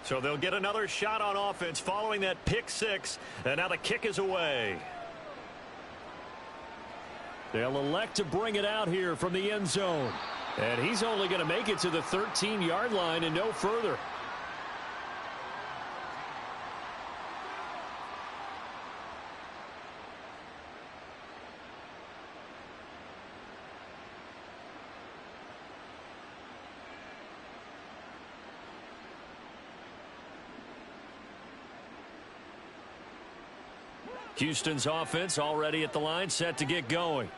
So they'll get another shot on offense following that pick six. And now the kick is away. They'll elect to bring it out here from the end zone. And he's only going to make it to the 13-yard line and no further. Houston's offense already at the line, set to get going.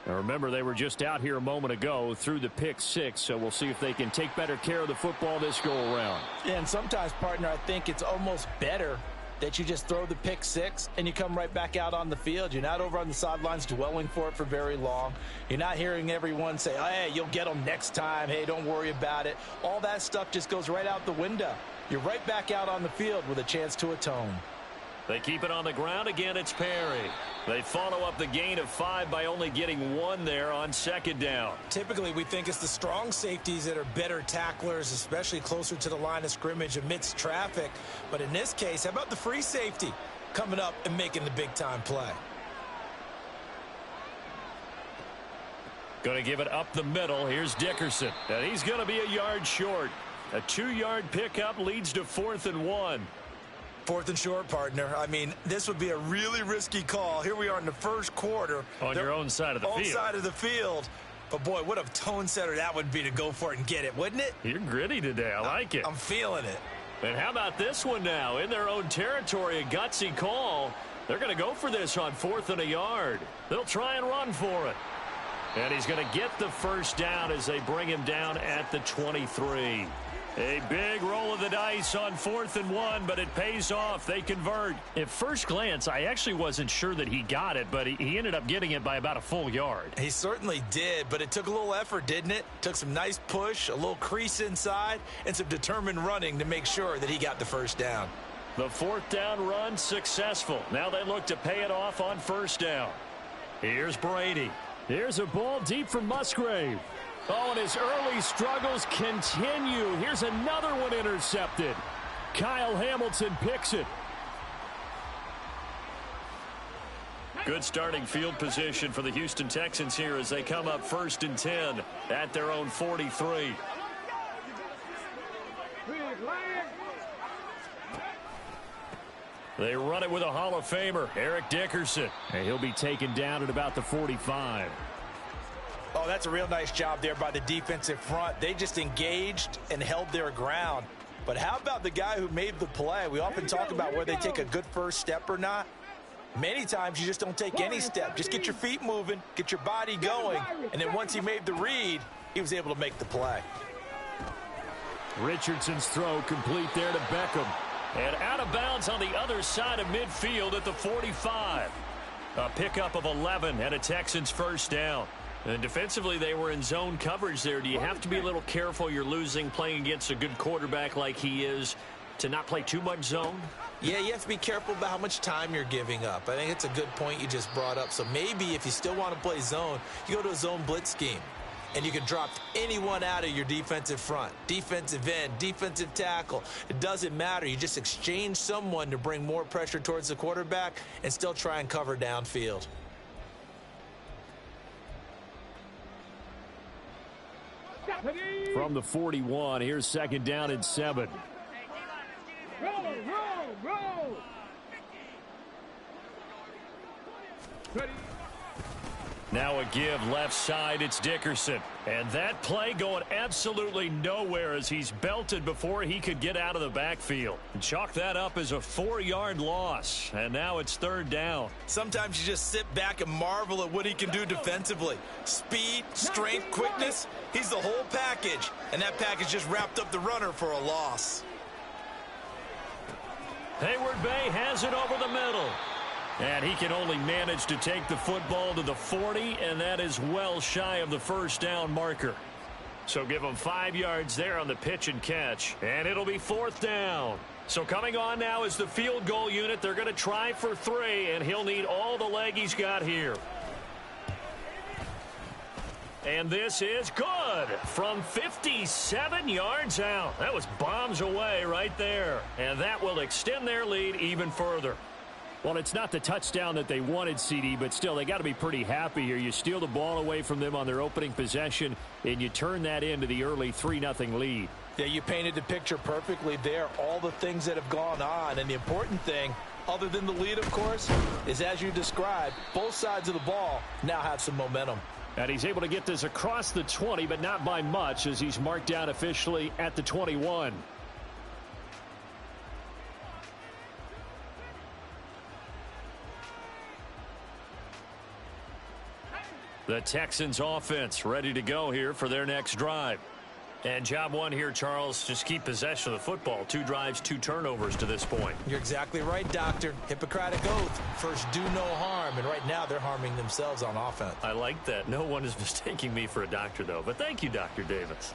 Now remember, they were just out here a moment ago through the pick six, so we'll see if they can take better care of the football this go-around. And sometimes, partner, I think it's almost better that you just throw the pick six and you come right back out on the field. You're not over on the sidelines dwelling for it for very long. You're not hearing everyone say, hey, you'll get them next time. Hey, don't worry about it. All that stuff just goes right out the window. You're right back out on the field with a chance to atone. They keep it on the ground. Again, it's Perry. They follow up the gain of 5 by only getting 1 there on second down. Typically, we think it's the strong safeties that are better tacklers, especially closer to the line of scrimmage amidst traffic. But in this case, how about the free safety coming up and making the big-time play? Going to give it up the middle. Here's Dickerson. And he's going to be a yard short. A 2-yard pickup leads to 4th and 1. 4th and short, partner. I mean, this would be a really risky call. Here we are in the first quarter. On your own side of the field. Own side of the field. But, boy, what a tone setter that would be to go for it and get it, wouldn't it? You're gritty today. I like it. I'm feeling it. And how about this one now? In their own territory, a gutsy call. They're going to go for this on 4th and a yard. They'll try and run for it. And he's going to get the first down as they bring him down at the 23. A big roll of the dice on 4th and 1, but it pays off. They convert. At first glance, I actually wasn't sure that he got it, but he ended up getting it by about a full yard. He certainly did, but it took a little effort, didn't it? Took some nice push, a little crease inside, and some determined running to make sure that he got the first down. The 4th down run successful. Now they look to pay it off on 1st down. Here's Brady. Here's a ball deep from Musgrave. Oh, and his early struggles continue. Here's another one intercepted. Kyle Hamilton picks it. Good starting field position for the Houston Texans here as they come up 1st and 10 at their own 43. They run it with a Hall of Famer, Eric Dickerson. And he'll be taken down at about the 45. Oh, that's a real nice job there by the defensive front. They just engaged and held their ground. But how about the guy who made the play? We often talk about whether they take a good first step or not. Many times you just don't take any step. Just get your feet moving, get your body going, and then once he made the read, he was able to make the play. Richardson's throw complete there to Beckham. And out of bounds on the other side of midfield at the 45. A pickup of 11 and a Texans first down. And defensively, they were in zone coverage there. Do you have to be a little careful? You're losing playing against a good quarterback like he is to not play too much zone? Yeah, you have to be careful about how much time you're giving up. I think it's a good point you just brought up. So maybe if you still want to play zone, you go to a zone blitz scheme. And you can drop anyone out of your defensive front, defensive end, defensive tackle. It doesn't matter. You just exchange someone to bring more pressure towards the quarterback and still try and cover downfield. From the 41, here's 2nd down and 7. Roll. Ready. Now a give left side, it's Dickerson. And that play going absolutely nowhere as he's belted before he could get out of the backfield. Chalk that up as a 4-yard loss. And now it's 3rd down. Sometimes you just sit back and marvel at what he can do defensively. Speed, strength, quickness, he's the whole package. And that package just wrapped up the runner for a loss. Hayward Bay has it over the middle. And he can only manage to take the football to the 40, and that is well shy of the first down marker. So give him 5 yards there on the pitch and catch, and it'll be 4th down. So coming on now is the field goal unit. They're going to try for 3, and he'll need all the leg he's got here. And this is good from 57 yards out. That was bombs away right there. And that will extend their lead even further. Well, it's not the touchdown that they wanted, CD, but still, they got to be pretty happy here. You steal the ball away from them on their opening possession, and you turn that into the early 3-0 lead. Yeah, you painted the picture perfectly there, all the things that have gone on. And the important thing, other than the lead, of course, is as you described, both sides of the ball now have some momentum. And he's able to get this across the 20, but not by much, as he's marked down officially at the 21. The Texans offense ready to go here for their next drive. And job one here, Charles, just keep possession of the football. 2 drives, 2 turnovers to this point. You're exactly right, Doctor. Hippocratic oath. First, do no harm. And right now, they're harming themselves on offense. I like that. No one is mistaking me for a doctor, though. But thank you, Dr. Davis.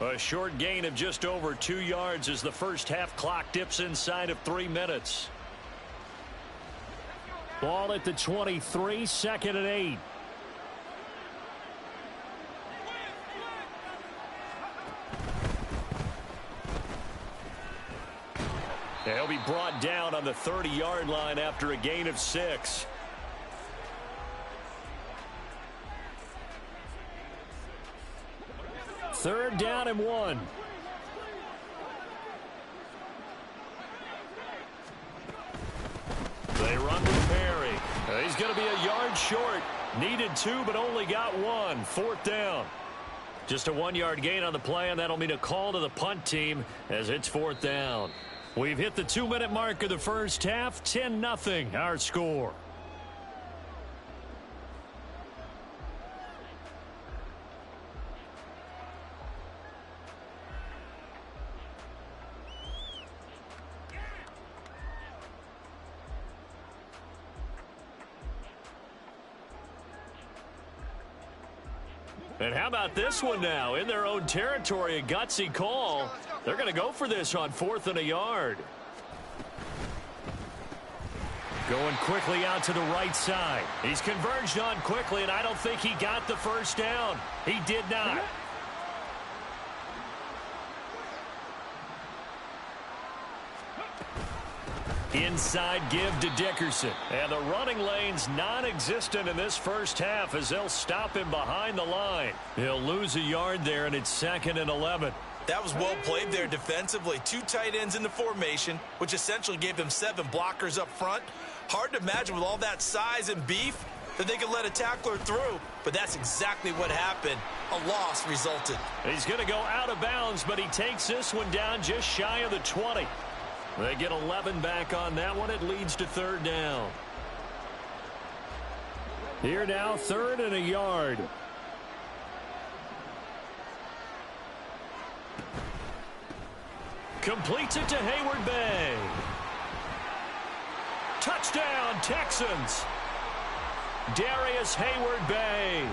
A short gain of just over 2 yards as the first half clock dips inside of 3 minutes. Ball at the 23, 2nd and 8. He'll be brought down on the 30-yard line after a gain of 6. Third down and 1. They run to Perry. He's going to be a yard short. Needed 2, but only got 1. 4th down. Just a 1-yard gain on the play, and that'll mean a call to the punt team as it's 4th down. We've hit the 2-minute mark of the first half. 10-0 our score. And how about this one now? In their own territory, a gutsy call. They're going to go for this on 4th and a yard. Going quickly out to the right side. He's converged on quickly, and I don't think he got the first down. He did not. Inside give to Dickerson. And the running lane's non-existent in this first half as they'll stop him behind the line. He'll lose a yard there, and it's 2nd and 11. That was well played there defensively. 2 tight ends in the formation, which essentially gave them 7 blockers up front. Hard to imagine with all that size and beef that they could let a tackler through, but that's exactly what happened. A loss resulted. He's going to go out of bounds, but he takes this one down just shy of the 20. They get 11 back on that one. It leads to 3rd down. Here now, 3rd and a yard. Completes it to Hayward Bay. Touchdown, Texans. Darius Hayward Bay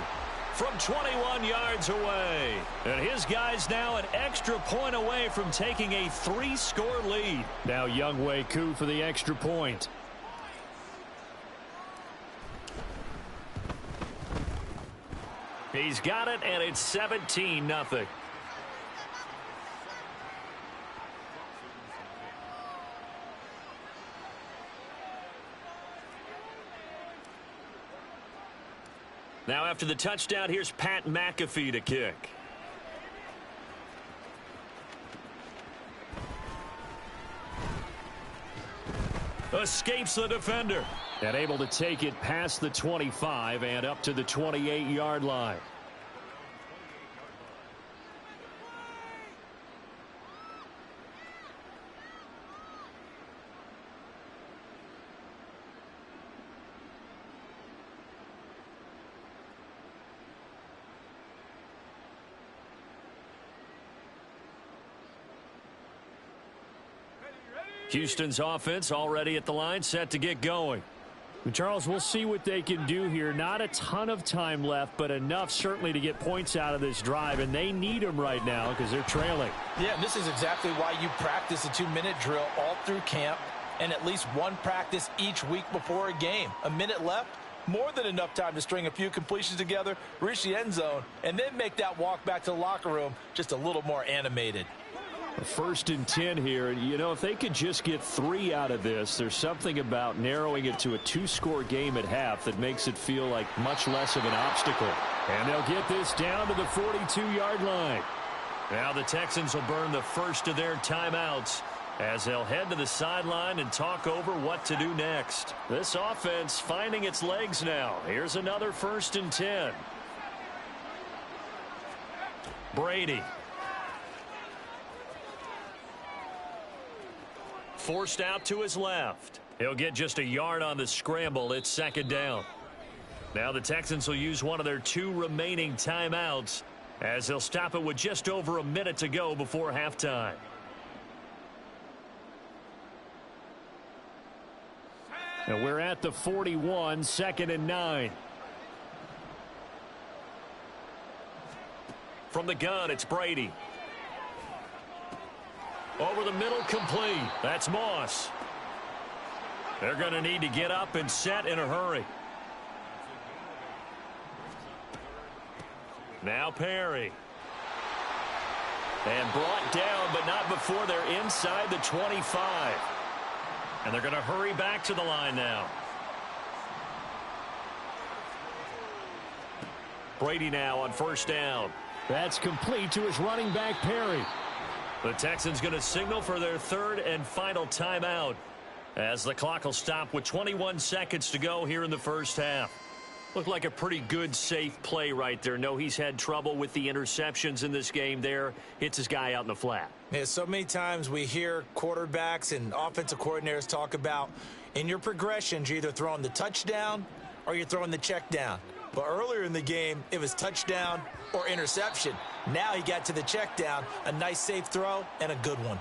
from 21 yards away. And his guys now an extra point away from taking a 3-score lead. Now Younghoe Koo for the extra point. He's got it, and it's 17-0. Now after the touchdown, here's Pat McAfee to kick. Escapes the defender. And able to take it past the 25 and up to the 28-yard line. Houston's offense already at the line, set to get going. Charles, we'll see what they can do here. Not a ton of time left, but enough certainly to get points out of this drive, and they need them right now because they're trailing. Yeah, and this is exactly why you practice a 2-minute drill all through camp and at least one practice each week before a game. A minute left, more than enough time to string a few completions together, reach the end zone, and then make that walk back to the locker room just a little more animated. First and 10 here. You know, if they could just get 3 out of this, there's something about narrowing it to a 2-score game at half that makes it feel like much less of an obstacle. And they'll get this down to the 42-yard line. Now the Texans will burn the first of their timeouts as they'll head to the sideline and talk over what to do next. This offense finding its legs now. Here's another first and 10. Brady. Forced out to his left. He'll get just a yard on the scramble. It's second down. Now the Texans will use one of their 2 remaining timeouts as they'll stop it with just over a minute to go before halftime. And we're at the 41, second and 9. From the gun, it's Brady. Over the middle, complete. That's Moss. They're going to need to get up and set in a hurry. Now Perry. And brought down, but not before they're inside the 25. And they're going to hurry back to the line now. Brady now on first down. That's complete to his running back, Perry. The Texans going to signal for their 3rd and final timeout as the clock will stop with 21 seconds to go here in the first half. Looked like a pretty good, safe play right there. No, he's had trouble with the interceptions in this game there. Hits his guy out in the flat. Yeah, so many times we hear quarterbacks and offensive coordinators talk about in your progressions, you're either throwing the touchdown or you're throwing the check down. But earlier in the game, it was touchdown or interception. Now he got to the check down, a nice safe throw, and a good one.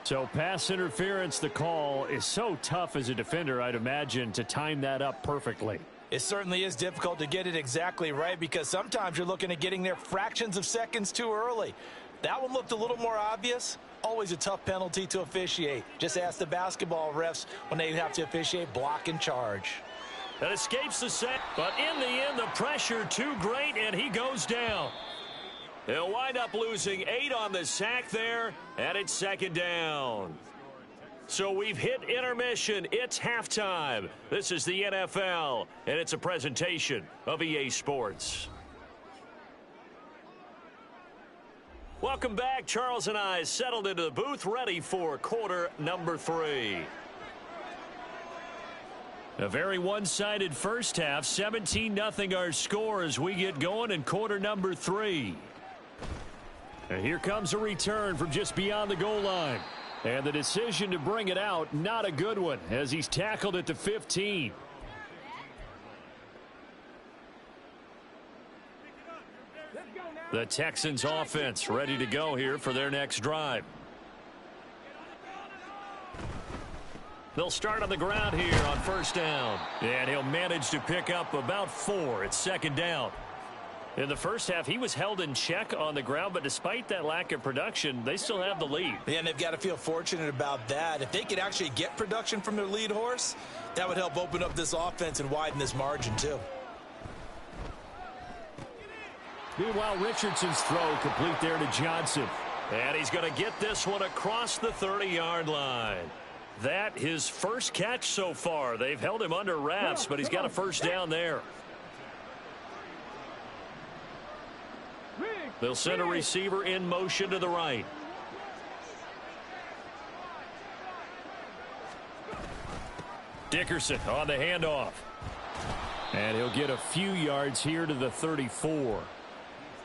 So pass interference, the call is so tough as a defender, I'd imagine, to time that up perfectly. It certainly is difficult to get it exactly right because sometimes you're looking at getting there fractions of seconds too early. That one looked a little more obvious. Always a tough penalty to officiate. Just ask the basketball refs when they have to officiate block and charge. That escapes the sack, but in the end, the pressure too great, and he goes down. He'll wind up losing 8 on the sack there, and it's second down. So we've hit intermission. It's halftime. This is the NFL, and it's a presentation of EA Sports. Welcome back. Charles and I settled into the booth, ready for quarter number 3. A very one-sided first half, 17-0 our score as we get going in quarter number 3. And here comes a return from just beyond the goal line. And the decision to bring it out, not a good one, as he's tackled at the 15. The Texans offense ready to go here for their next drive. They'll start on the ground here on first down. And he'll manage to pick up about 4. It's second down. In the first half, he was held in check on the ground, but despite that lack of production, they still have the lead. Yeah, and they've got to feel fortunate about that. If they could actually get production from their lead horse, that would help open up this offense and widen this margin, too. Meanwhile, Richardson's throw complete there to Johnson. And he's going to get this one across the 30-yard line. That his first catch so far. They've held him under wraps, but he's got a first down there. They'll send a receiver in motion to the right. Dickerson on the handoff. And he'll get a few yards here to the 34.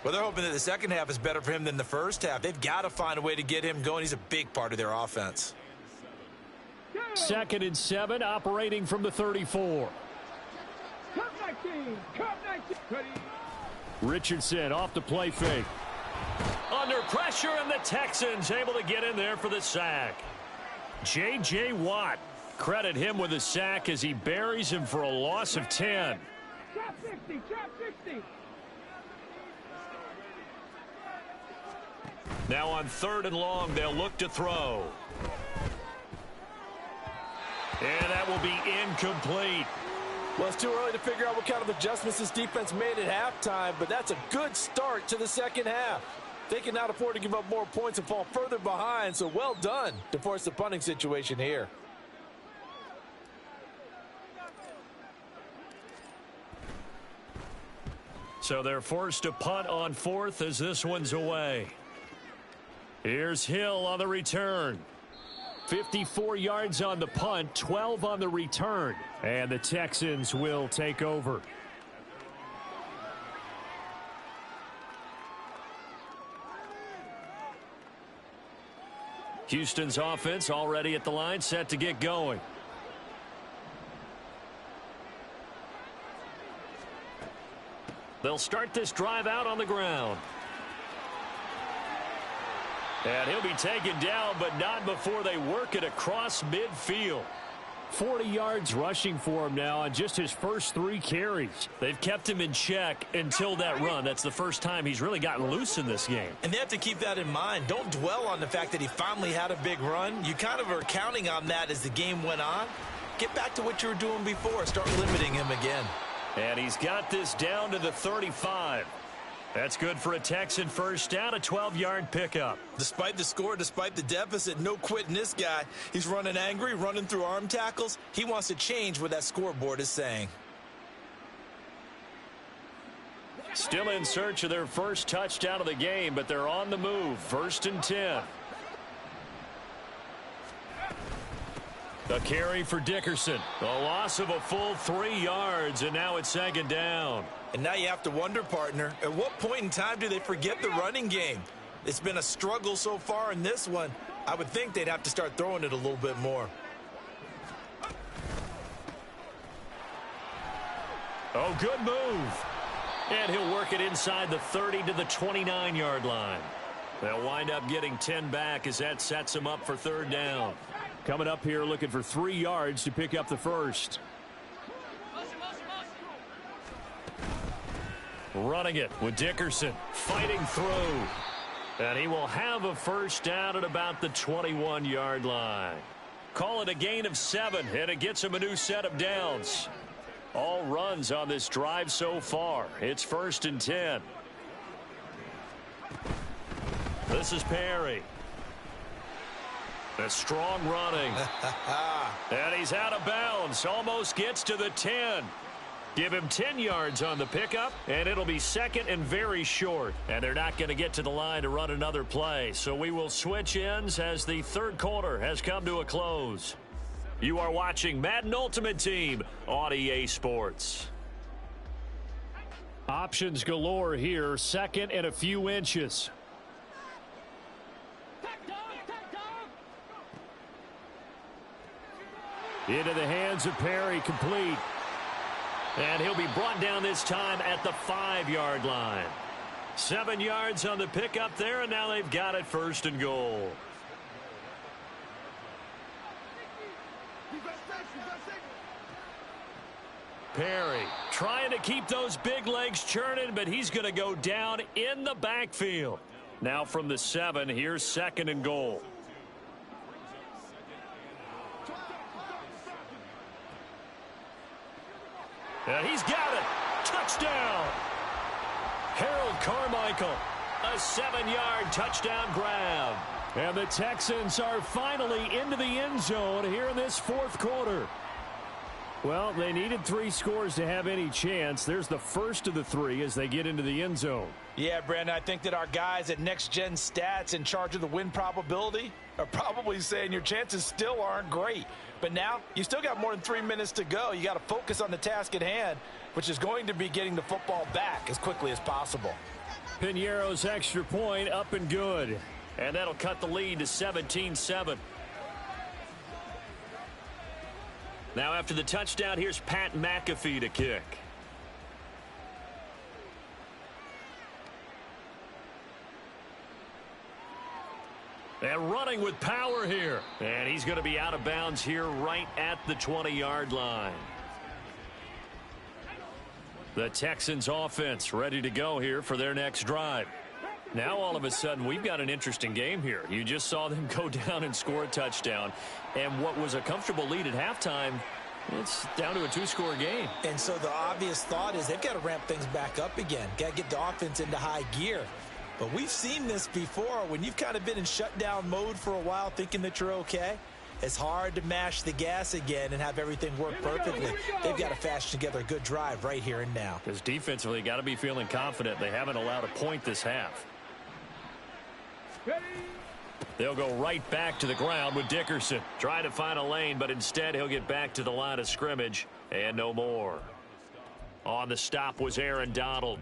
Well, they're hoping that the second half is better for him than the first half. They've got to find a way to get him going. He's a big part of their offense. 2nd and 7, operating from the 34. Richardson off the play fake. Under pressure, and the Texans able to get in there for the sack. J.J. Watt, credit him with a sack as he buries him for a loss of 10. Trap 60, trap 60. Now on 3rd and long, they'll look to throw. And that will be incomplete. Well, it's too early to figure out what kind of adjustments this defense made at halftime, but that's a good start to the second half. They cannot afford to give up more points and fall further behind, so well done to force the punting situation here. So they're forced to punt on fourth as this one's away. Here's Hill on the return. 54 yards on the punt, 12 on the return. And the Texans will take over. Houston's offense already at the line, set to get going. They'll start this drive out on the ground. And he'll be taken down, but not before they work it across midfield. 40 yards rushing for him now on just his first 3 carries. They've kept him in check until that run. That's the first time he's really gotten loose in this game. And they have to keep that in mind. Don't dwell on the fact that he finally had a big run. You kind of are counting on that as the game went on. Get back to what you were doing before. Start limiting him again. And he's got this down to the 35. That's good for a Texan first down, a 12-yard pickup. Despite the score, despite the deficit, no quitting this guy. He's running angry, running through arm tackles. He wants to change what that scoreboard is saying. Still in search of their first touchdown of the game, but they're on the move. 1st and 10. A carry for Dickerson. A loss of a full 3 yards, and now it's 2nd down. And now you have to wonder, partner, at what point in time do they forget the running game? It's been a struggle so far in this one. I would think they'd have to start throwing it a little bit more. Oh, good move. And he'll work it inside the 30 to the 29-yard line. They'll wind up getting 10 back as that sets him up for 3rd down. Coming up here looking for 3 yards to pick up the first. Running it with Dickerson, fighting through. And he will have a first down at about the 21-yard line. Call it a gain of 7, and it gets him a new set of downs. All runs on this drive so far. It's 1st and 10. This is Perry. A strong running. And he's out of bounds. Almost gets to the 10. Give him 10 yards on the pickup, and it'll be 2nd and very short. And they're not going to get to the line to run another play. So we will switch ends as the 3rd quarter has come to a close. You are watching Madden Ultimate Team on EA Sports. Options galore here. 2nd and a few inches. Into the hands of Perry, complete. And he'll be brought down this time at the 5-yard line. 7 yards on the pickup there, and now they've got it 1st and goal. Perry trying to keep those big legs churning, but he's going to go down in the backfield. Now from the 7, here's 2nd and goal. And he's got it. Touchdown. Harold Carmichael. A 7-yard touchdown grab. And the Texans are finally into the end zone here in this 4th quarter. Well, they needed 3 scores to have any chance. There's the first of the 3 as they get into the end zone. Yeah, Brandon, I think that our guys at Next Gen Stats in charge of the win probability are probably saying your chances still aren't great. But now you still got more than 3 minutes to go. You got to focus on the task at hand, which is going to be getting the football back as quickly as possible. Piñeiro's extra point up and good. And that'll cut the lead to 17-7. Now after the touchdown, here's Pat McAfee to kick. And running with power here. And he's going to be out of bounds here right at the 20-yard line. The Texans offense ready to go here for their next drive. Now all of a sudden we've got an interesting game here. You just saw them go down and score a touchdown. And what was a comfortable lead at halftime It's down to a two-score game. And so the obvious thought is they've got to ramp things back up again. Got to get the offense into high gear. But we've seen this before. When you've kind of been in shutdown mode for a while thinking that you're okay, it's hard to mash the gas again and have everything work perfectly. They've got to fashion together a good drive right here and now. Because defensively, got to be feeling confident. They haven't allowed a point this half. They'll go right back to the ground with Dickerson. Trying to find a lane, but instead he'll get back to the line of scrimmage and no more. On the stop was Aaron Donald.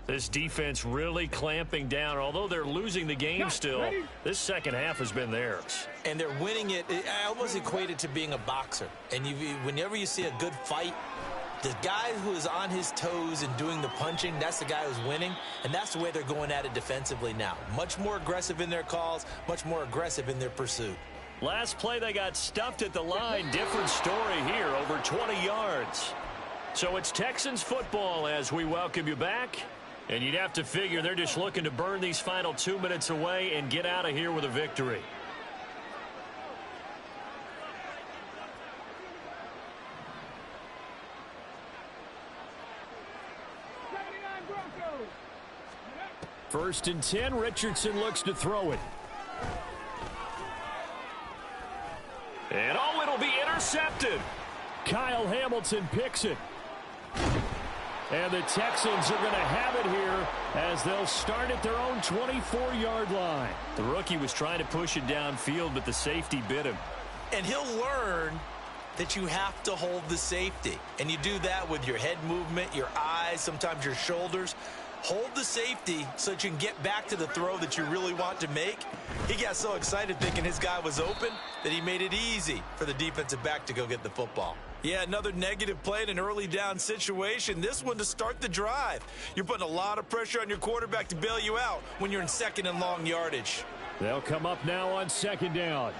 This defense really clamping down. Although they're losing the game still, this second half has been theirs. And they're winning it. I almost equate it to being a boxer. And whenever you see a good fight, the guy who is on his toes and doing the punching, that's the guy who's winning. And that's the way they're going at it defensively now. Much more aggressive in their calls, much more aggressive in their pursuit. Last play, they got stuffed at the line. Different story here, over 20 yards. So it's Texans football as we welcome you back. And you'd have to figure they're just looking to burn these final 2 minutes away and get out of here with a victory. First and 10, Richardson looks to throw it. And oh, it'll be intercepted. Kyle Hamilton picks it. And the Texans are going to have it here as they'll start at their own 24-yard line. The rookie was trying to push it downfield, but the safety bit him. And he'll learn that you have to hold the safety. And you do that with your head movement, your eyes, sometimes your shoulders. Hold the safety so that you can get back to the throw that you really want to make. He got so excited thinking his guy was open that he made it easy for the defensive back to go get the football. Yeah, another negative play in an early down situation. This one to start the drive. You're putting a lot of pressure on your quarterback to bail you out when you're in second and long yardage. They'll come up now on second down.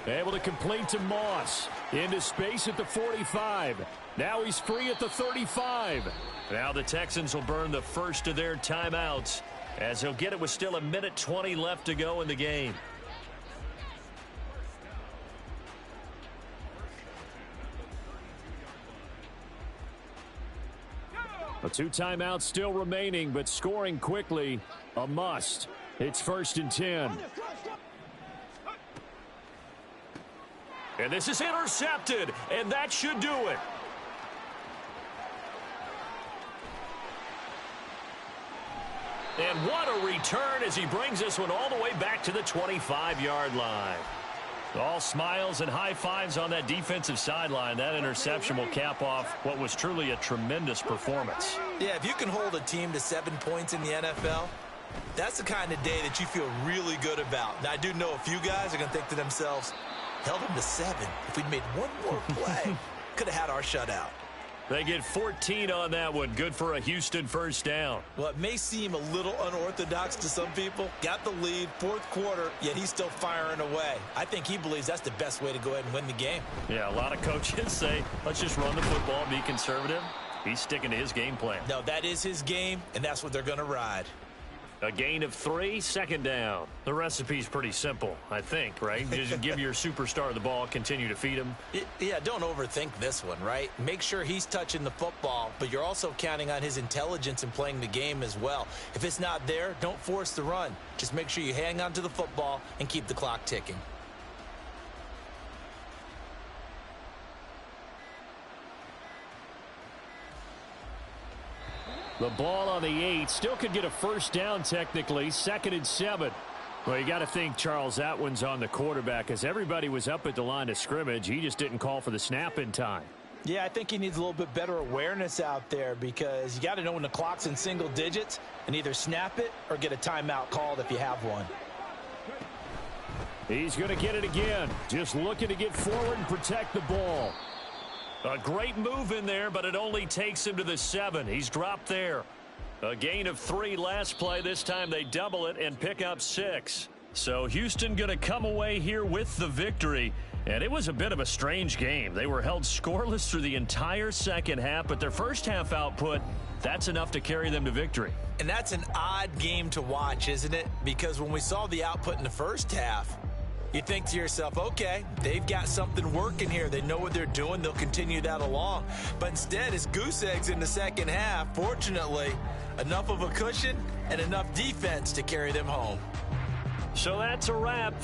Able to complete to Moss. Into space at the 45. Now he's free at the 35. Now the Texans will burn the first of their timeouts as he'll get it with still 1:20 left to go in the game. A 2 timeouts still remaining, but scoring quickly, a must. It's first and 10. And this is intercepted, and that should do it. And what a return as he brings this one all the way back to the 25-yard line. All smiles and high fives on that defensive sideline. That interception will cap off what was truly a tremendous performance. Yeah, if you can hold a team to 7 points in the NFL, that's the kind of day that you feel really good about. Now, I do know a few guys are going to think to themselves, held them to 7. If we'd made one more play, could have had our shutout. They get 14 on that one. Good for a Houston first down. Well, it may seem a little unorthodox to some people. Got the lead, fourth quarter, yet he's still firing away. I think he believes that's the best way to go ahead and win the game. Yeah, a lot of coaches say, let's just run the football, be conservative. He's sticking to his game plan. No, that is his game, and that's what they're going to ride. A gain of 3, second down. The recipe's pretty simple, I think, right? Just give your superstar the ball, continue to feed him. Yeah, don't overthink this one, right? Make sure he's touching the football, but you're also counting on his intelligence in playing the game as well. If it's not there, don't force the run. Just make sure you hang on to the football and keep the clock ticking. The ball on the 8. Still could get a first down technically. Second and 7. Well, you got to think, Charles, that one's on the quarterback as everybody was up at the line of scrimmage. He just didn't call for the snap in time. Yeah, I think he needs a little bit better awareness out there because you got to know when the clock's in single digits and either snap it or get a timeout called if you have one. He's going to get it again. Just looking to get forward and protect the ball. A great move in there, but it only takes him to the 7. He's dropped there. A gain of 3 last play. This time they double it and pick up 6. So Houston going to come away here with the victory. And it was a bit of a strange game. They were held scoreless through the entire second half, but their first half output, that's enough to carry them to victory. And that's an odd game to watch, isn't it? Because when we saw the output in the first half, You think to yourself, okay, they've got something working here. They know what they're doing. They'll continue that along. But instead, it's goose eggs in the second half. Fortunately, enough of a cushion and enough defense to carry them home. So that's a wrap.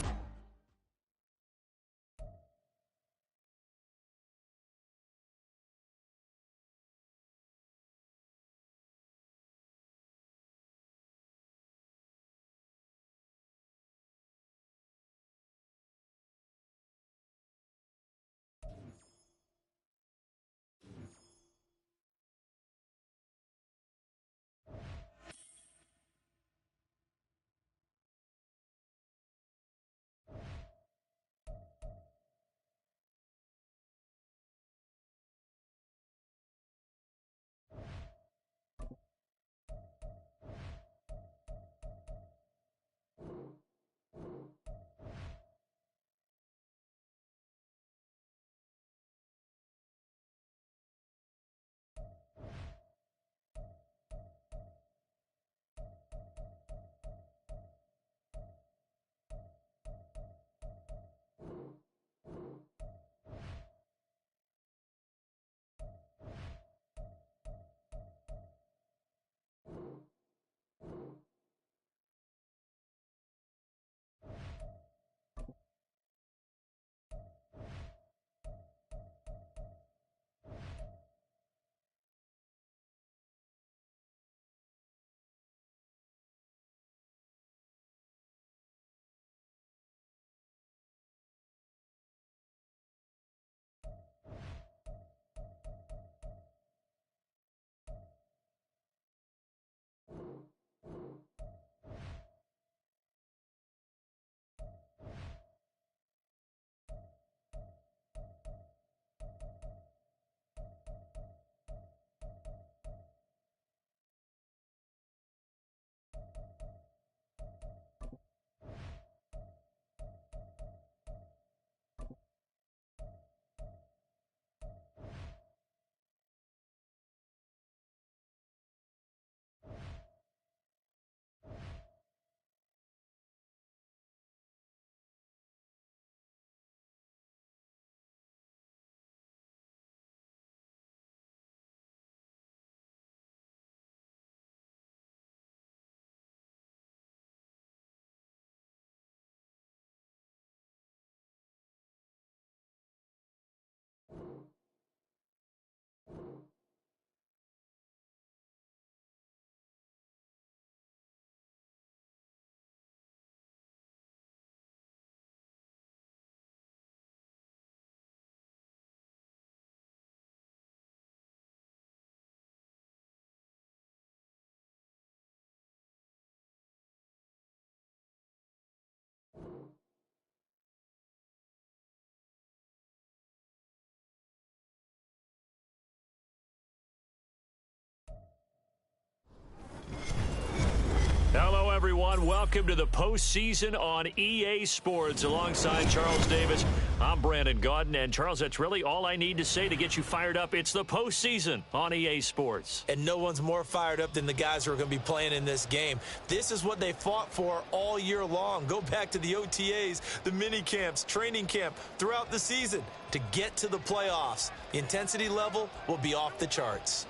Hello, everyone. Welcome to the postseason on EA Sports. Alongside Charles Davis, I'm Brandon Gaudin. And, Charles, that's really all I need to say to get you fired up. It's the postseason on EA Sports. And no one's more fired up than the guys who are going to be playing in this game. This is what they fought for all year long. Go back to the OTAs, the mini camps, training camp, throughout the season to get to the playoffs. The intensity level will be off the charts.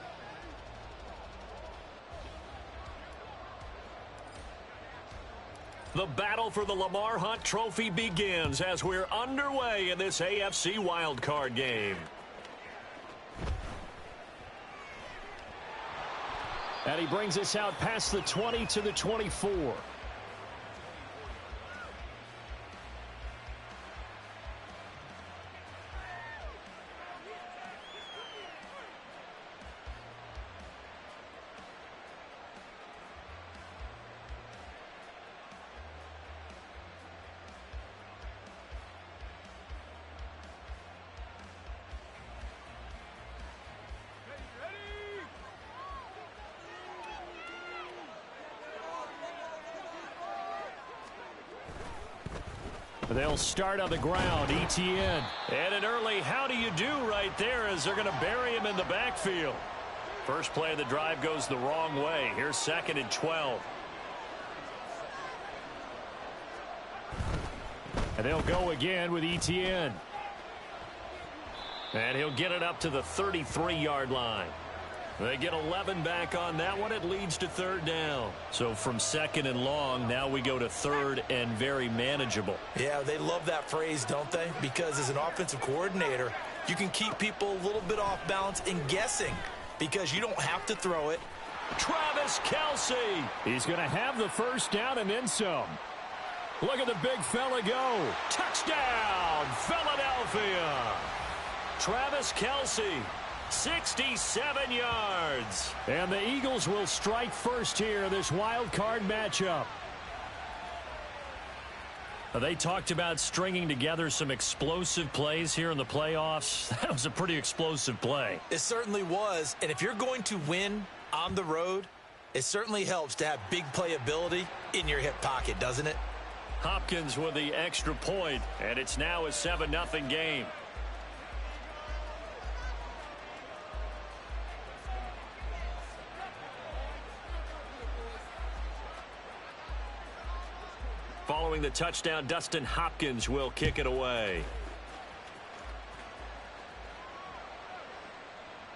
The battle for the Lamar Hunt Trophy begins as we're underway in this AFC wildcard game. And he brings us out past the 20 to the 24. They'll start on the ground, ETN. And an early how do you do right there as they're going to bury him in the backfield. First play of the drive goes the wrong way. Here's 2nd and 12. And they'll go again with ETN. And he'll get it up to the 33-yard line. They get 11 back on that one. It leads to third down. So from second and long, now we go to third and very manageable. Yeah, they love that phrase, don't they? Because as an offensive coordinator, you can keep people a little bit off balance and guessing because you don't have to throw it. Travis Kelce. He's going to have the first down and then some. Look at the big fella go. Touchdown, Philadelphia. Travis Kelce, 67 yards. And the Eagles will strike first here in this wild card matchup. They talked about stringing together some explosive plays here in the playoffs. That was a pretty explosive play. It certainly was. And if you're going to win on the road, it certainly helps to have big playability in your hip pocket, doesn't it? Hopkins with the extra point, and it's now a 7-0 game. Following the touchdown, Dustin Hopkins will kick it away.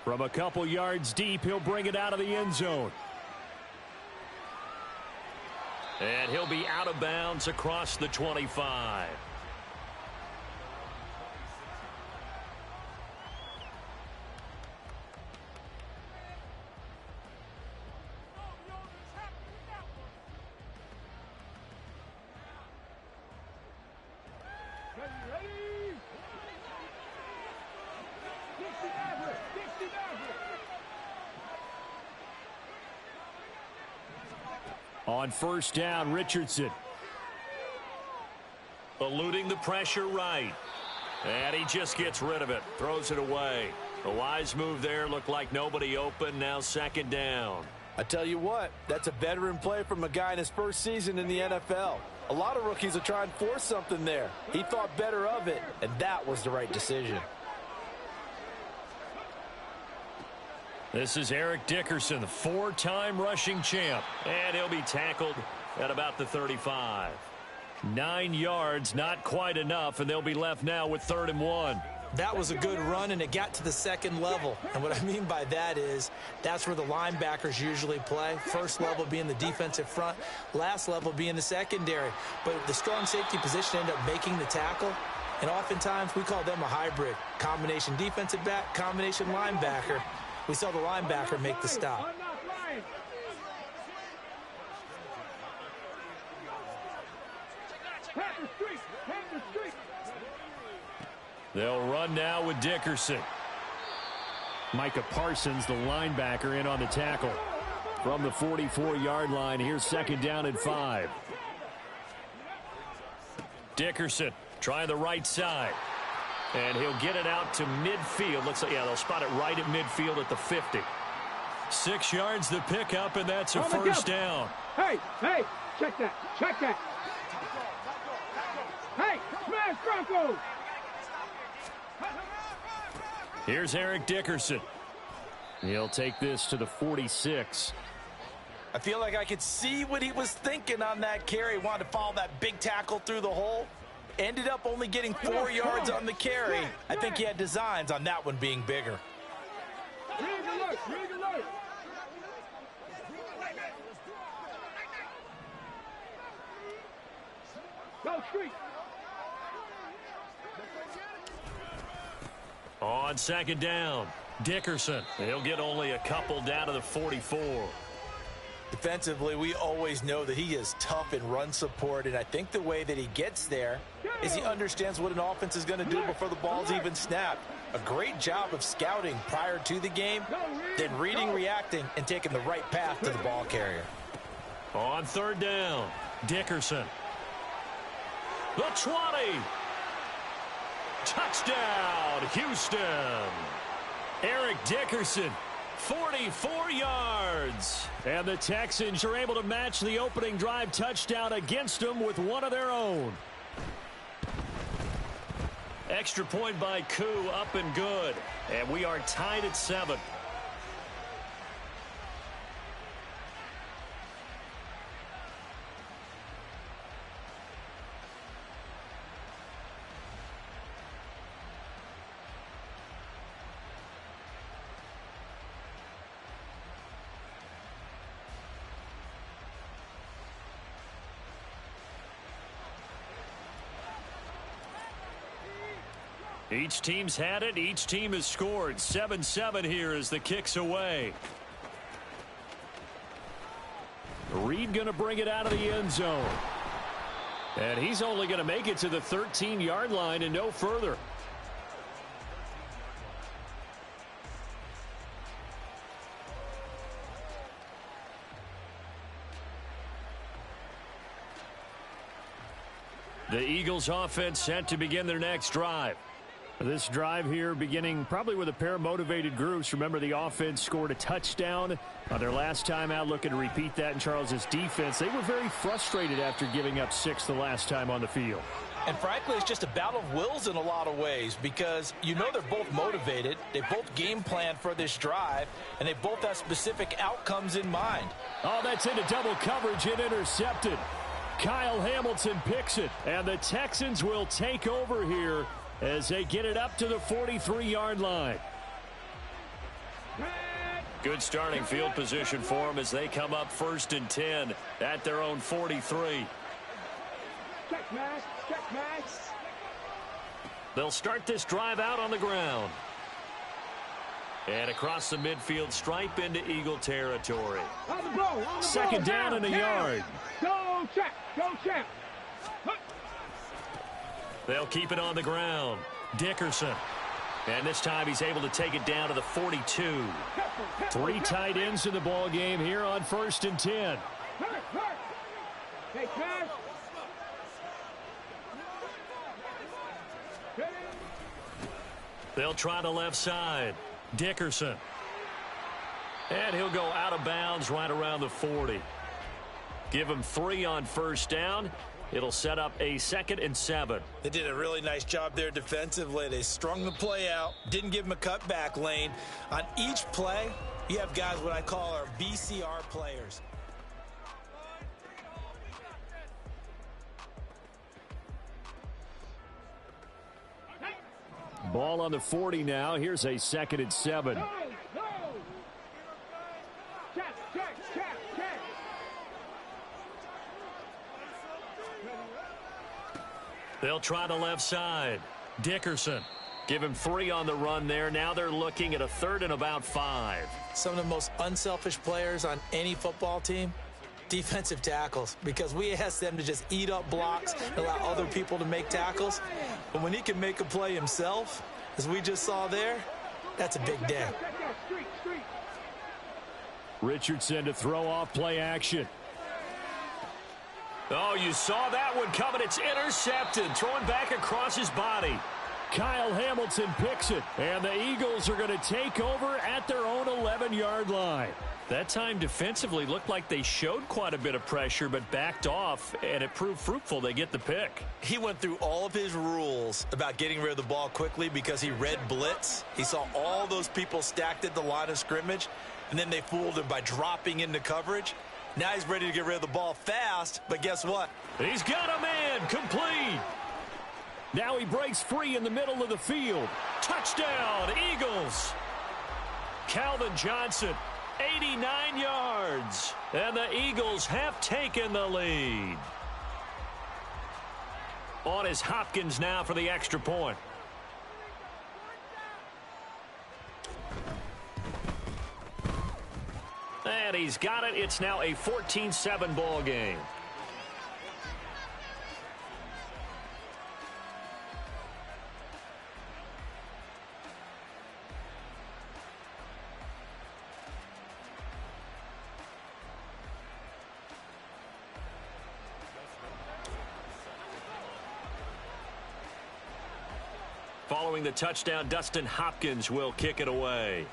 From a couple yards deep, he'll bring it out of the end zone. And he'll be out of bounds across the 25. On first down, Richardson. Eluding the pressure right. And he just gets rid of it. Throws it away. A wise move there. Looked like nobody open. Now second down. I tell you what, that's a veteran play from a guy in his first season in the NFL. A lot of rookies are trying to force something there. He thought better of it, and that was the right decision. This is Eric Dickerson, four-time rushing champ. And he'll be tackled at about the 35. 9 yards, not quite enough, and they'll be left now with 3rd and 1. That was a good run, and it got to the second level. And what I mean by that is that's where the linebackers usually play. First level being the defensive front, last level being the secondary. But the strong safety position ended up making the tackle. And oftentimes we call them a hybrid. Combination defensive back, combination linebacker. We saw the linebacker make the stop. They'll run now with Dickerson. Micah Parsons, the linebacker, in on the tackle. From the 44-yard line, here's second down and 5. Dickerson trying the right side. And he'll get it out to midfield. Looks like, yeah, they'll spot it right at midfield at the 50. 6 yards the pickup, and that's a first down. Hey, check that, check that. Hey, smash Broncos. Here's Eric Dickerson. He'll take this to the 46. I feel like I could see what he was thinking on that carry. Wanted to follow that big tackle through the hole. Ended up only getting 4 yards on the carry. I think he had designs on that one being bigger. Go street. On second down, Dickerson. He'll get only a couple down to the 44. Defensively, we always know that he is tough in run support, and I think the way that he gets there is he understands what an offense is going to do before the ball's even snapped. A great job of scouting prior to the game, then reading, reacting, and taking the right path to the ball carrier. On third down, Dickerson. The 20. Touchdown, Houston. Eric Dickerson, 44 yards. And the Texans are able to match the opening drive touchdown against them with one of their own. Extra point by Koo, up and good. And we are tied at 7. Each team's had it. Each team has scored. 7-7 here as the kick's away. Reed going to bring it out of the end zone. And he's only going to make it to the 13-yard line and no further. The Eagles offense set to begin their next drive. This drive here beginning probably with a pair of motivated groups. Remember, the offense scored a touchdown on their last time out, looking to repeat that in Charles's defense. They were very frustrated after giving up 6 the last time on the field. And frankly, it's just a battle of wills in a lot of ways because you know they're both motivated. They both game plan for this drive, and they both have specific outcomes in mind. Oh, that's into double coverage and intercepted. Kyle Hamilton picks it, and the Texans will take over here as they get it up to the 43-yard line. Good starting field position for them as they come up 1st and 10 at their own 43. Check, Max. Check, Max. They'll start this drive out on the ground. And across the midfield stripe into Eagle territory. On the ball, on the Second ball, down and a yard. Go check. Go check. They'll keep it on the ground. Dickerson. And this time he's able to take it down to the 42. 3 tight ends in the ball game here on 1st and 10. Hey, Cash. They'll try the left side. Dickerson. And he'll go out of bounds right around the 40. Give him 3 on 1st down. It'll set up a 2nd and 7. They did a really nice job there defensively. They strung the play out, didn't give him a cutback lane. On each play, you have guys what I call our BCR players. Ball on the 40 now. Here's a 2nd and 7. No. Check. They'll try the left side. Dickerson. Give him 3 on the run there. Now they're looking at a 3rd and about 5. Some of the most unselfish players on any football team, defensive tackles, because we ask them to just eat up blocks and allow other people to make tackles. But when he can make a play himself, as we just saw there, that's a big day. Street. Richardson to throw off play action. Oh, you saw that one coming. It's intercepted. Throwing back across his body. Kyle Hamilton picks it. And the Eagles are going to take over at their own 11-yard line. That time defensively looked like they showed quite a bit of pressure but backed off, and it proved fruitful. They get the pick. He went through all of his rules about getting rid of the ball quickly because he read blitz. He saw all those people stacked at the line of scrimmage, and then they fooled him by dropping into coverage. Now he's ready to get rid of the ball fast, but guess what? He's got a man complete. Now he breaks free in the middle of the field. Touchdown, Eagles. Calvin Johnson, 89 yards. And the Eagles have taken the lead. On is Hopkins now for the extra point. And he's got it. It's now a 14-7 ball game. Following the touchdown, Dustin Hopkins will kick it away.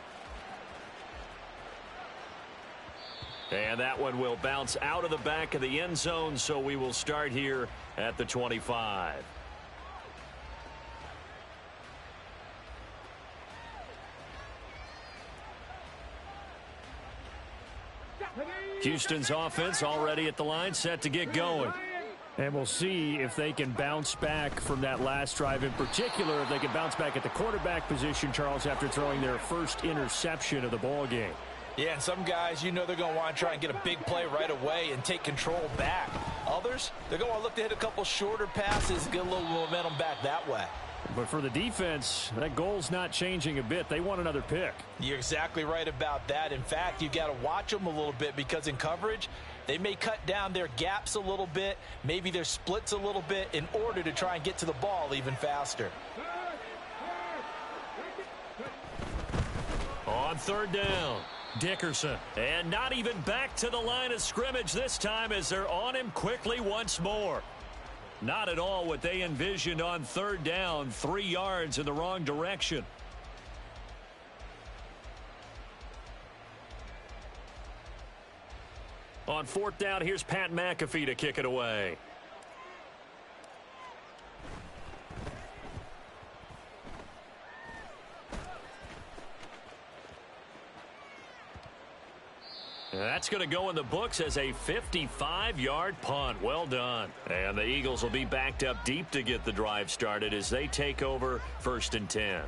And that one will bounce out of the back of the end zone, so we will start here at the 25. Houston's offense already at the line, set to get going. And we'll see if they can bounce back from that last drive, in particular, if they can bounce back at the quarterback position, Charles, after throwing their first interception of the ball game. Yeah, and some guys, you know they're going to want to try and get a big play right away and take control back. Others, they're going to look to hit a couple shorter passes, get a little momentum back that way. But for the defense, that goal's not changing a bit. They want another pick. You're exactly right about that. In fact, you've got to watch them a little bit because in coverage, they may cut down their gaps a little bit, maybe their splits a little bit in order to try and get to the ball even faster. On third down, Dickerson. And not even back to the line of scrimmage this time as they're on him quickly once more. Not at all what they envisioned on third down, 3 yards in the wrong direction. On fourth down, here's Pat McAfee to kick it away. That's going to go in the books as a 55-yard punt. Well done. And the Eagles will be backed up deep to get the drive started as they take over 1st and 10.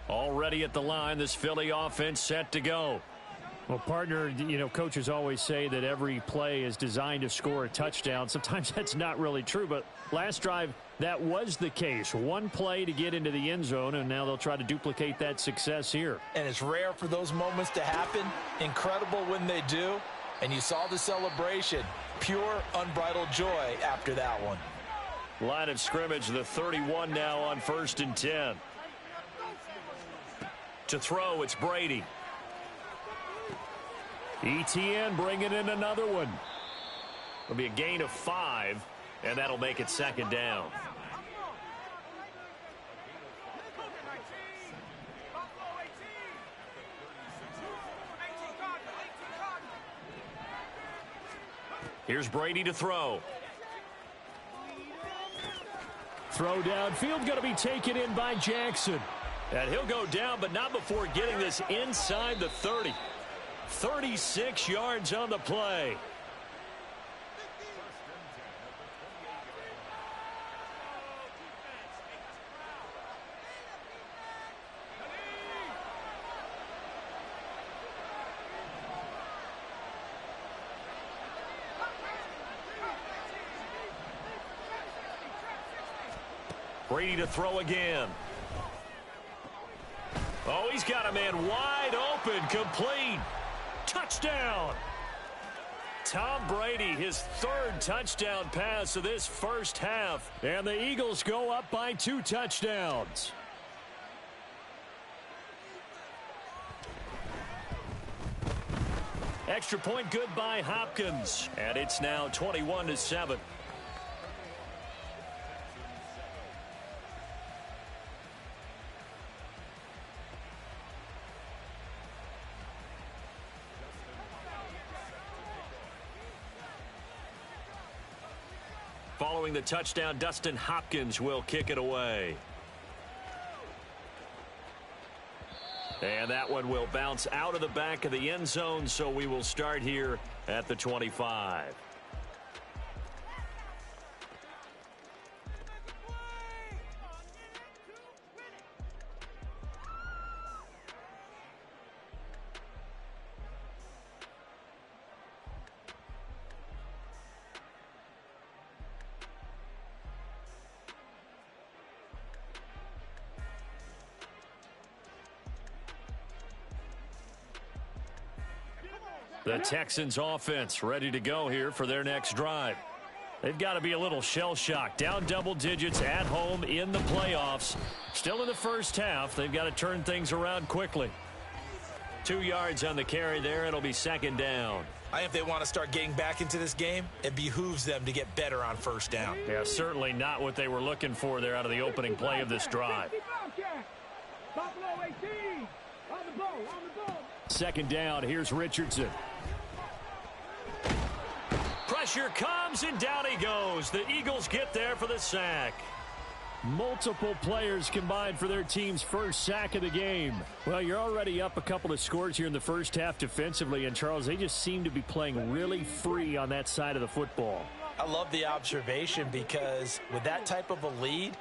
Already at the line, this Philly offense set to go. Well, partner, coaches always say that every play is designed to score a touchdown. Sometimes that's not really true, but last drive, that was the case. One play to get into the end zone, and now they'll try to duplicate that success here. And it's rare for those moments to happen. Incredible when they do. And you saw the celebration. Pure, unbridled joy after that one. Line of scrimmage, the 31 now on 1st and 10. To throw, it's Brady. ETN bringing in another one. It'll be a gain of 5, and that'll make it 2nd down. Here's Brady to throw. Throw downfield going to be taken in by Jackson. And he'll go down, but not before getting this inside the 30. 36 yards on the play. Brady to throw again. Oh, he's got a man wide open, complete. Touchdown. Tom Brady, his 3rd touchdown pass of this first half. And the Eagles go up by 2 touchdowns. Extra point good by Hopkins. And it's now 21-7. Following the touchdown, Dustin Hopkins will kick it away. And that one will bounce out of the back of the end zone, so we will start here at the 25. The Texans offense ready to go here for their next drive. They've got to be a little shell-shocked. Down double digits at home in the playoffs. Still in the first half. They've got to turn things around quickly. 2 yards on the carry there. It'll be 2nd down. I think if they want to start getting back into this game, it behooves them to get better on 1st down. Yeah, certainly not what they were looking for there out of the opening play of this drive. Buffalo 18. On the ball, on the ball. 2nd down. Here's Richardson. Pressure comes, and down he goes. The Eagles get there for the sack. Multiple players combined for their team's first sack of the game. Well, you're already up a couple of scores here in the first half defensively, and Charles, they just seem to be playing really free on that side of the football. I love the observation because with that type of a lead,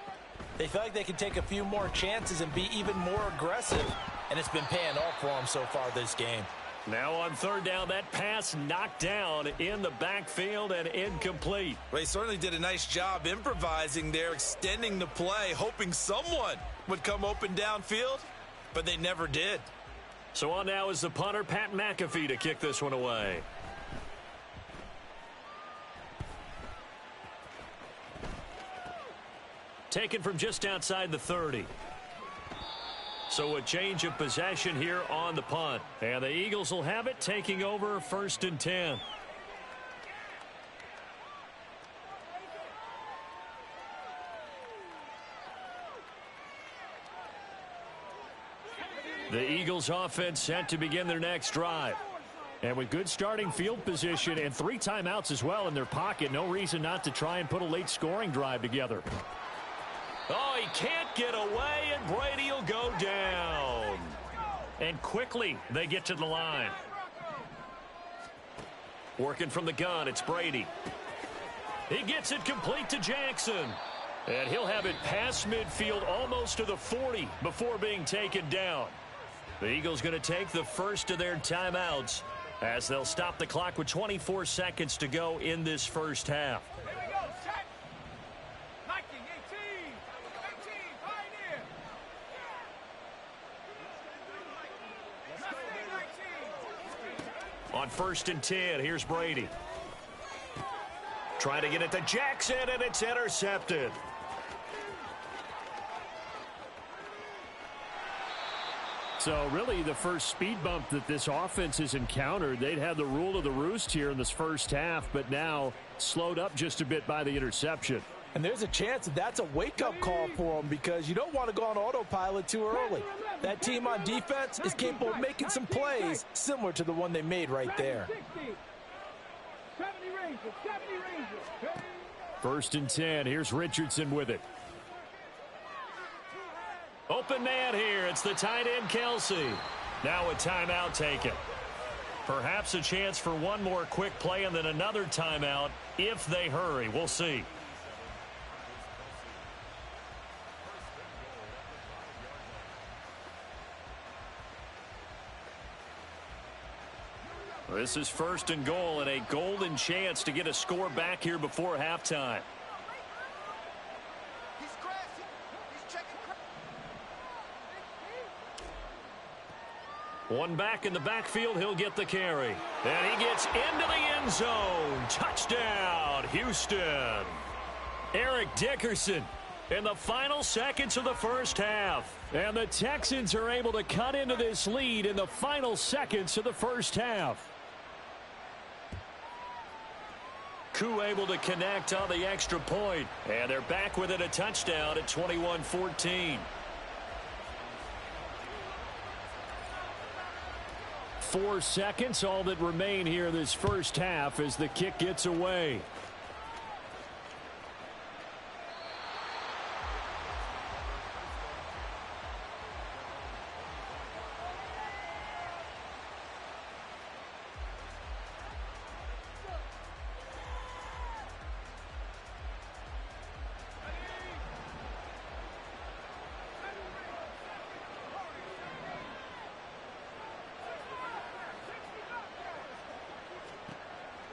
they feel like they can take a few more chances and be even more aggressive, and it's been paying off for them so far this game. Now on third down, that pass knocked down in the backfield and incomplete. Well, he certainly did a nice job improvising there, extending the play, hoping someone would come open downfield, but they never did. So on now is the punter, Pat McAfee, to kick this one away. Taken from just outside the 30. So a change of possession here on the punt. And the Eagles will have it, taking over 1st and 10. The Eagles offense set to begin their next drive. And with good starting field position and 3 timeouts as well in their pocket, no reason not to try and put a late scoring drive together. Oh, he can't get away, and Brady will go down. And quickly, they get to the line. Working from the gun, it's Brady. He gets it complete to Jackson. And he'll have it past midfield almost to the 40 before being taken down. The Eagles going to take the first of their timeouts as they'll stop the clock with 24 seconds to go in this first half. On 1st and 10, here's Brady. Trying to get it to Jackson, and it's intercepted. So really the first speed bump that this offense has encountered. They'd had the rule of the roost here in this first half, but now slowed up just a bit by the interception. And there's a chance that that's a wake-up call for them, because you don't want to go on autopilot too early. That team on defense is capable of making some plays similar to the one they made right there. 1st and 10. Here's Richardson with it. Open man here. It's the tight end, Kelsey. Now a timeout taken. Perhaps a chance for one more quick play and then another timeout if they hurry. We'll see. This is 1st and goal, and a golden chance to get a score back here before halftime. One back in the backfield, he'll get the carry. And he gets into the end zone. Touchdown, Houston. Eric Dickerson in the final seconds of the first half. And the Texans are able to cut into this lead in the final seconds of the first half. Koo able to connect on the extra point. And they're back within a touchdown at 21-14. 4 seconds, all that remain here this first half as the kick gets away.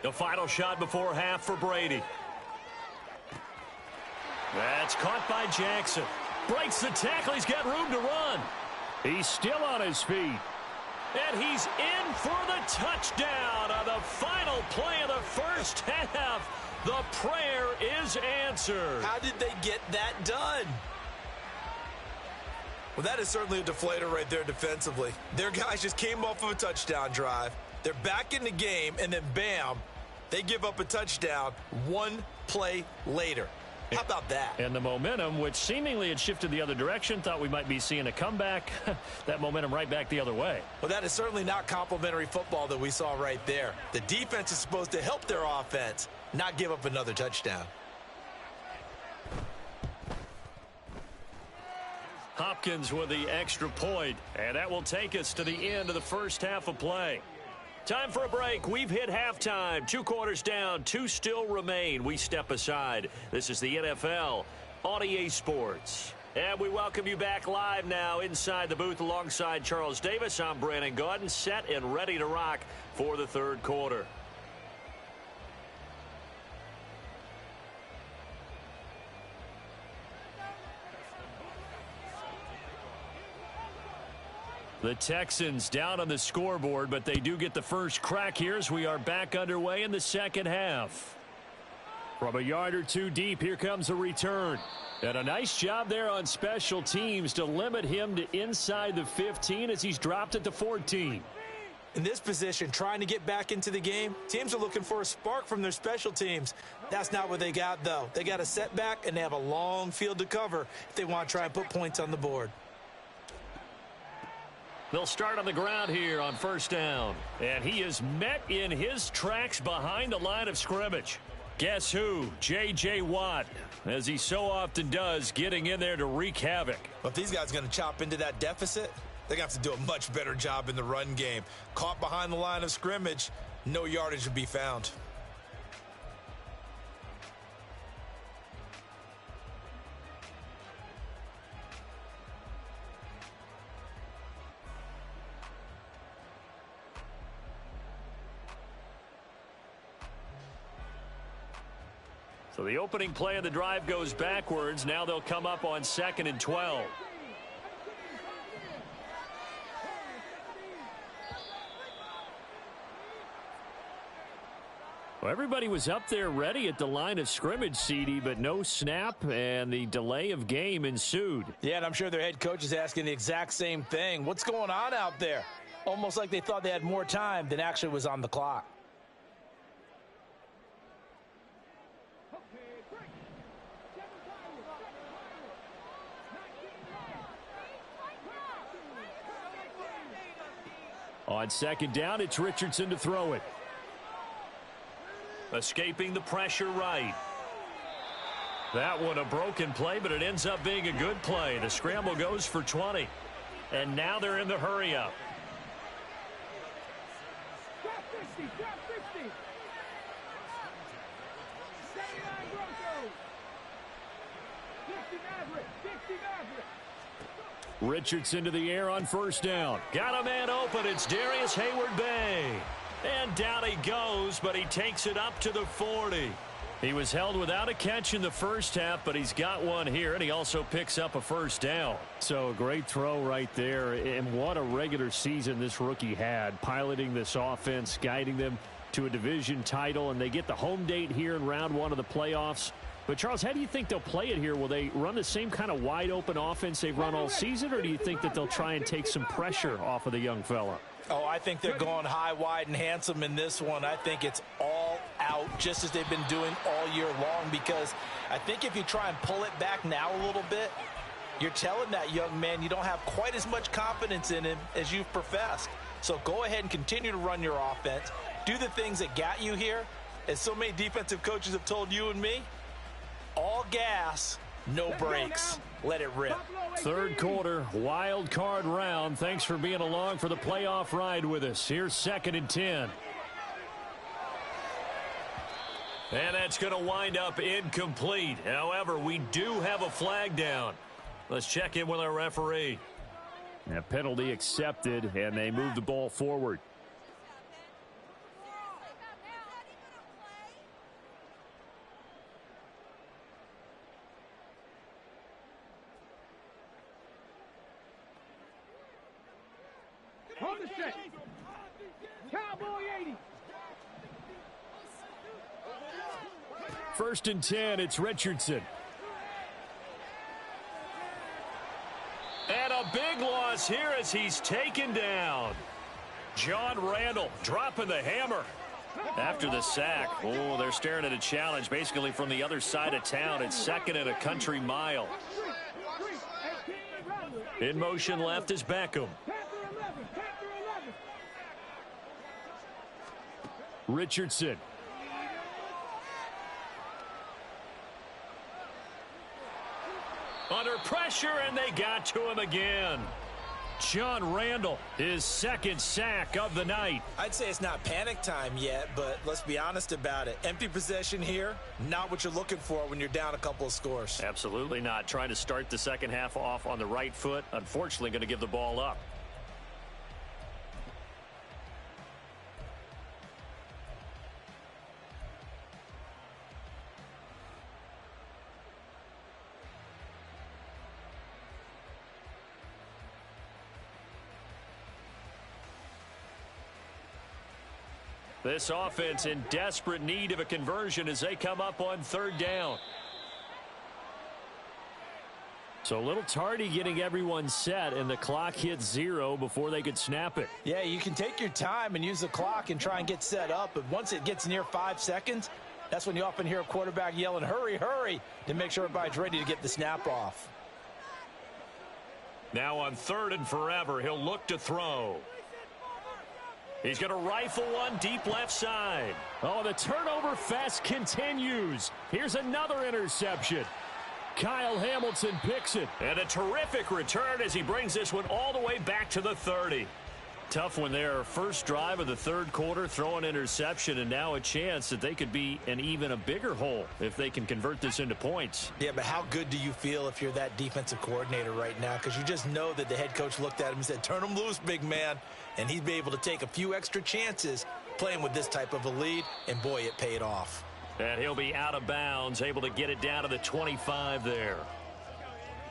The final shot before half for Brady. That's caught by Jackson. Breaks the tackle. He's got room to run. He's still on his feet. And he's in for the touchdown on the final play of the first half. The prayer is answered. How did they get that done? Well, that is certainly a deflator right there defensively. Their guys just came off of a touchdown drive. They're back in the game, and then bam, they give up a touchdown one play later. How about that? And the momentum, which seemingly had shifted the other direction, thought we might be seeing a comeback. That momentum right back the other way. Well, that is certainly not complimentary football that we saw right there. The defense is supposed to help their offense, not give up another touchdown. Hopkins with the extra point, and that will take us to the end of the first half of play. Time for a break. We've hit halftime. 2 quarters down, 2 still remain. We step aside. This is the NFL on EA Sports. And we welcome you back live now inside the booth alongside Charles Davis. I'm Brandon Gaudin, set and ready to rock for the third quarter. The Texans down on the scoreboard, but they do get the first crack here as we are back underway in the second half. From a yard or two deep, here comes a return. And a nice job there on special teams to limit him to inside the 15 as he's dropped at the 14. In this position, trying to get back into the game, teams are looking for a spark from their special teams. That's not what they got, though. They got a setback, and they have a long field to cover if they want to try and put points on the board. They'll start on the ground here on first down. And he is met in his tracks behind the line of scrimmage. Guess who? J.J. Watt, as he so often does, getting in there to wreak havoc. Well, if these guys are going to chop into that deficit, they're going to have to do a much better job in the run game. Caught behind the line of scrimmage, no yardage would be found. So the opening play of the drive goes backwards. Now they'll come up on 2nd and 12. Well, everybody was up there ready at the line of scrimmage, CD, but no snap, and the delay of game ensued. Yeah, and I'm sure their head coach is asking the exact same thing. What's going on out there? Almost like they thought they had more time than actually was on the clock. On 2nd down, it's Richardson to throw it. Escaping the pressure right. That one a broken play, but it ends up being a good play. The scramble goes for 20. And now they're in the hurry-up. Drop 50, drop 50. 79 Broncos. 50 Maverick, 50 Maverick. Richardson to the air on first down. Got a man open. It's Darius Hayward-Bay. And down he goes, but he takes it up to the 40. He was held without a catch in the first half, but he's got one here, and he also picks up a first down. So a great throw right there, and what a regular season this rookie had, piloting this offense, guiding them to a division title, and they get the home date here in round 1 of the playoffs. But, Charles, how do you think they'll play it here? Will they run the same kind of wide-open offense they've run all season, or do you think that they'll try and take some pressure off of the young fella? Oh, I think they're going high, wide, and handsome in this one. I think it's all out, just as they've been doing all year long, because I think if you try and pull it back now a little bit, you're telling that young man you don't have quite as much confidence in him as you've professed. So go ahead and continue to run your offense. Do the things that got you here. As so many defensive coaches have told you and me, all gas, no brakes. Let it rip. Third quarter, wild card round. Thanks for being along for the playoff ride with us. Here's 2nd and 10. And that's going to wind up incomplete. However, we do have a flag down. Let's check in with our referee. A penalty accepted, and they move the ball forward. Hold the set. Cowboy 80. 1st and 10, it's Richardson. And a big loss here as he's taken down. John Randall dropping the hammer after the sack. Oh, they're staring at a challenge basically from the other side of town. It's 2nd and a country mile. In motion left is Beckham. Richardson. Under pressure, and they got to him again. John Randall, his second sack of the night. I'd say it's not panic time yet, but let's be honest about it. Empty possession here, not what you're looking for when you're down a couple of scores. Absolutely not. Trying to start the second half off on the right foot. Unfortunately, going to give the ball up. This offense in desperate need of a conversion as they come up on third down. So a little tardy getting everyone set, and the clock hits 0 before they could snap it. Yeah, you can take your time and use the clock and try and get set up, but once it gets near 5 seconds, that's when you often hear a quarterback yelling, hurry, hurry, to make sure everybody's ready to get the snap off. Now on 3rd and forever, he'll look to throw. He's going to rifle one deep left side. Oh, the turnover fest continues. Here's another interception. Kyle Hamilton picks it. And a terrific return as he brings this one all the way back to the 30. Tough one there. First drive of the third quarter, throw an interception, and now a chance that they could be in even a bigger hole if they can convert this into points. Yeah, but how good do you feel if you're that defensive coordinator right now? Because you just know that the head coach looked at him and said, turn him loose, big man. And he'd be able to take a few extra chances playing with this type of a lead, and boy, it paid off. And he'll be out of bounds, able to get it down to the 25 there.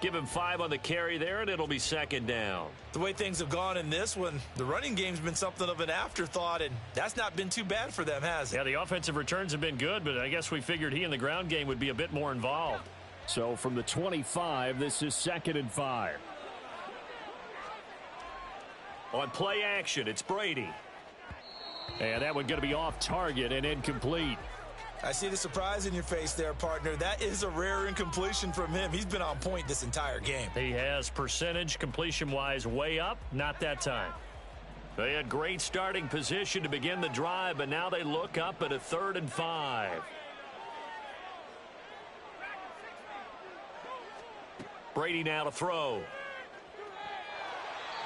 Give him 5 on the carry there, and it'll be second down. The way things have gone in this one, the running game's been something of an afterthought, and that's not been too bad for them, has it? Yeah, the offensive returns have been good, but I guess we figured he in the ground game would be a bit more involved. So from the 25, this is 2nd and 5. On play action, it's Brady. And that one going to be off target and incomplete. I see the surprise in your face there, partner. That is a rare incompletion from him. He's been on point this entire game. He has percentage completion-wise way up, not that time. They had great starting position to begin the drive, but now they look up at a 3rd and 5. Brady now to throw.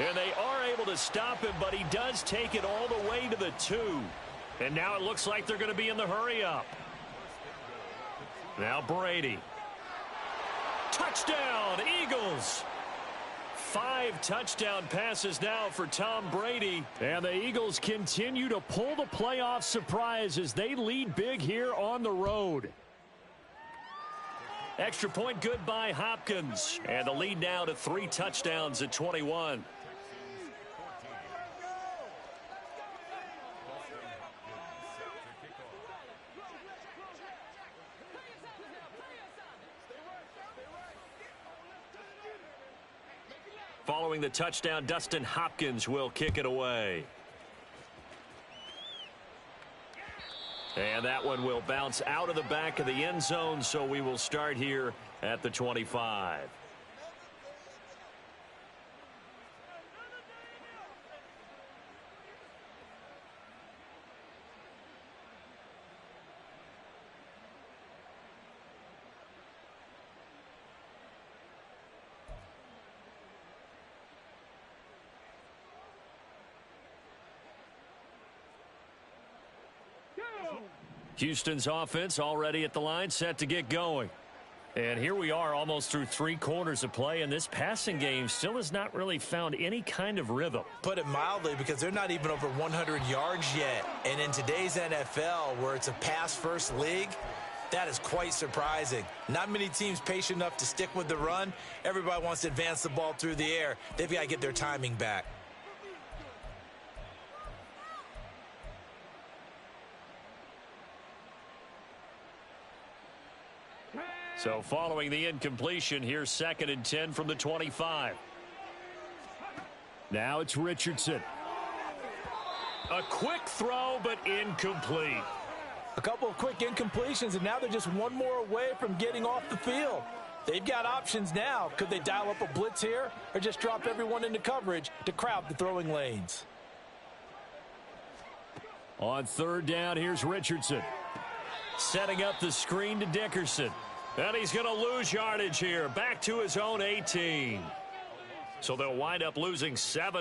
And they are able to stop him, but he does take it all the way to the 2. And now it looks like they're going to be in the hurry-up. Now Brady. Touchdown, Eagles. 5 touchdown passes now for Tom Brady. And the Eagles continue to pull the playoff surprise as they lead big here on the road. Extra point good by Hopkins. And the lead now to 3 touchdowns at 21. Following the touchdown, Dustin Hopkins will kick it away. And that one will bounce out of the back of the end zone, so we will start here at the 25. Houston's offense already at the line, set to get going. And here we are almost through 3 quarters of play, and this passing game still has not really found any kind of rhythm. Put it mildly, because they're not even over 100 yards yet. And in today's NFL, where it's a pass-first league, that is quite surprising. Not many teams patient enough to stick with the run. Everybody wants to advance the ball through the air. They've got to get their timing back. So following the incompletion, here's 2nd and 10 from the 25. Now it's Richardson. A quick throw, but incomplete. A couple of quick incompletions, and now they're just one more away from getting off the field. They've got options now. Could they dial up a blitz here or just drop everyone into coverage to crowd the throwing lanes? On 3rd down, here's Richardson. Setting up the screen to Dickerson. And he's going to lose yardage here. Back to his own 18. So they'll wind up losing 7